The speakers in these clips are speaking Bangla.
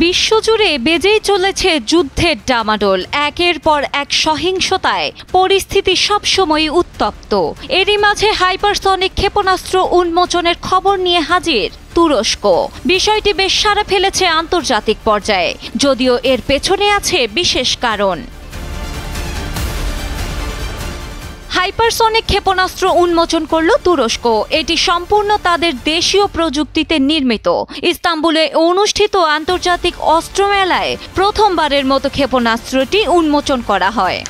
বিশ্বজুড়ে বেজেই চলেছে যুদ্ধের ডামাডোল। একের পর এক সহিংসতায় পরিস্থিতি সবসময় উত্তপ্ত। এরই মাঝে হাইপারসনিক ক্ষেপণাস্ত্র উন্মোচনের খবর নিয়ে হাজির তুরস্ক। বিষয়টি বেশ সাড়া ফেলেছে আন্তর্জাতিক পর্যায়ে, যদিও এর পেছনে আছে বিশেষ কারণ। হাইপারসনিক ক্ষেপণাস্ত্র উন্মোচন করল তুরস্ক। এটি সম্পূর্ণ তাদের দেশীয় প্রযুক্তিতে নির্মিত। ইস্তাম্বুলে অনুষ্ঠিত আন্তর্জাতিক অস্ত্র মেলায় প্রথমবারের মতো ক্ষেপণাস্ত্রটি উন্মোচন করা হয়।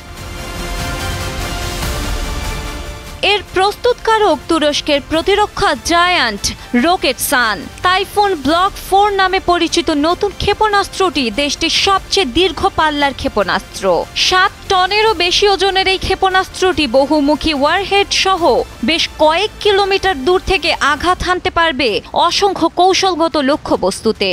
এর প্রস্তুতকারক তুরস্কের প্রতিরক্ষা জায়ান্ট রকেটসান। টাইফুন ব্লক 4 নামে পরিচিত নতুন ক্ষেপণাস্ত্রটি দেশটির সবচেয়ে দীর্ঘ পাল্লার ক্ষেপণাস্ত্র। 7 টনেরও বেশি ওজনের এই ক্ষেপণাস্ত্রটি বহুমুখী ওয়ারহেড সহ বেশ কয়েক কিলোমিটার দূর থেকে আঘাত হানতে পারবে অসংখ্য কৌশলগত লক্ষ্যবস্তুতে।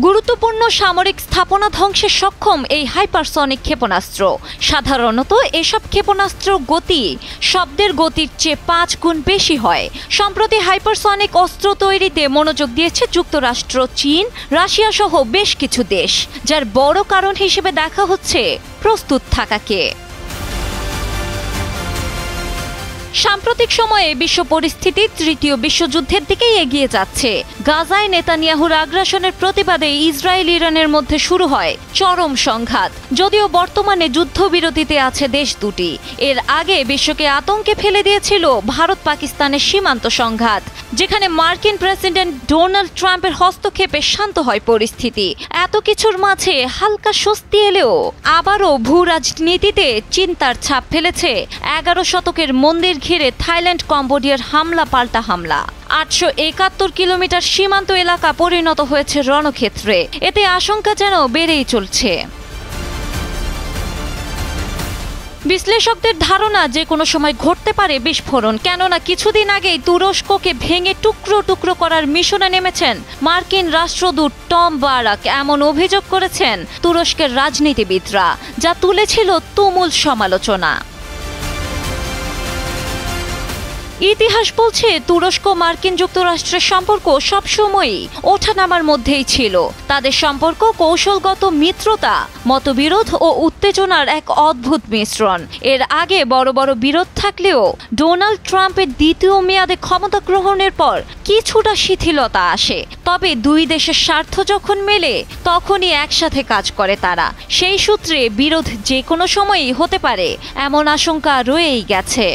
গুরুত্বপূর্ণ সামরিক স্থাপনা ধ্বংসে সক্ষম এই হাইপারসনিক ক্ষেপণাস্ত্র। সাধারণত এসব ক্ষেপণাস্ত্র গতি শব্দের গতির চেয়ে 5 গুণ বেশি হয়। সম্প্রতি হাইপারসনিক অস্ত্র তৈরিতে মনোযোগ দিয়েছে যুক্তরাষ্ট্র, চীন, রাশিয়া সহ বেশ কিছু দেশ, যার বড় কারণ হিসেবে দেখা হচ্ছে প্রস্তুত থাকাকে। সাম্প্রতিক সময়ে বিশ্ব পরিস্থিতি তৃতীয় বিশ্বযুদ্ধের দিকেই এগিয়ে যাচ্ছে। গাজায় নেতানিয়াহুর আগ্রাসনের প্রতিবাদে ইসরায়েল ইরানের মধ্যে শুরু হয় চরম সংঘাত। যদিও বর্তমানে যুদ্ধবিরতিতে আছে দেশ দুটি, এর আগে বিশ্বকে আতঙ্কে ফেলে দিয়েছিল ভারত পাকিস্তানের সীমান্ত সংঘাত, যেখানে মার্কিন প্রেসিডেন্ট ডোনাল্ড ট্রাম্পের হস্তক্ষেপে শান্ত হয় পরিস্থিতি। এত কিছুর মাঝে হালকা স্বস্তি এলেও আবারও ভূ রাজনীতিতে চিন্তার ছাপ ফেলেছে 11 শতকের মন্দির ঘিরে থাইল্যান্ড কম্বোডিয়ার হামলা পাল্টা হামলা। 871 কিলোমিটার সীমান্ত এলাকা পরিণত হয়েছে রণক্ষেত্রে। এতে আশঙ্কা যেন বেড়েই চলছে। বিশ্লেষকদের ধারণা যে কোনো সময় ঘটতে পারে বিস্ফোরণ, কেননা কিছুদিন আগেই তুরস্ককে ভেঙে টুকরো টুকরো করার মিশনে নেমেছেন মার্কিন রাষ্ট্রদূত টম বারাক। এমন অভিযোগ করেছেন তুরস্কের রাজনীতিবিদরা, যা তুলেছিল তুমুল সমালোচনা। ইতিহাস বলছে তুরস্ক মার্কিন যুক্তরাষ্ট্রের সম্পর্ক সবসময়ই ওঠানামার মধ্যেই ছিল। তাদের সম্পর্ক কৌশলগত মিত্রতা, মতবিরোধ ও উত্তেজনার এক অদ্ভুত মিশ্রণ। এর আগে বড় বড় বিরোধ থাকলেও ডোনাল্ড ট্রাম্পের দ্বিতীয় মেয়াদে ক্ষমতা গ্রহণের পর কিছুটা শিথিলতা আসে। তবে দুই দেশের স্বার্থ যখন মেলে তখনই একসাথে কাজ করে তারা। সেই সূত্রে বিরোধ যে কোনো সময়ই হতে পারে এমন আশঙ্কা রয়েই গেছে।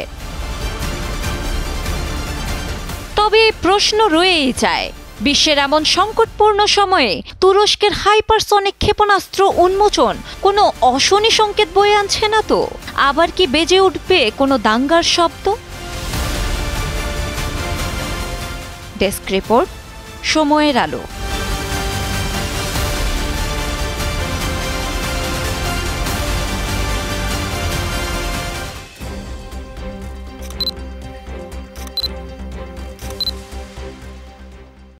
তবে প্রশ্ন রয়েই যায়, বিশ্বের এমন সংকটপূর্ণ সময়ে তুরস্কের হাইপারসনিক ক্ষেপণাস্ত্র উন্মোচন কোনো অশনি সংকেত বয়ে আনছে না তো? আবার কি বেজে উঠবে কোনো দাঙ্গার শব্দ? ডেস্ক রিপোর্ট, সময়ের আলো।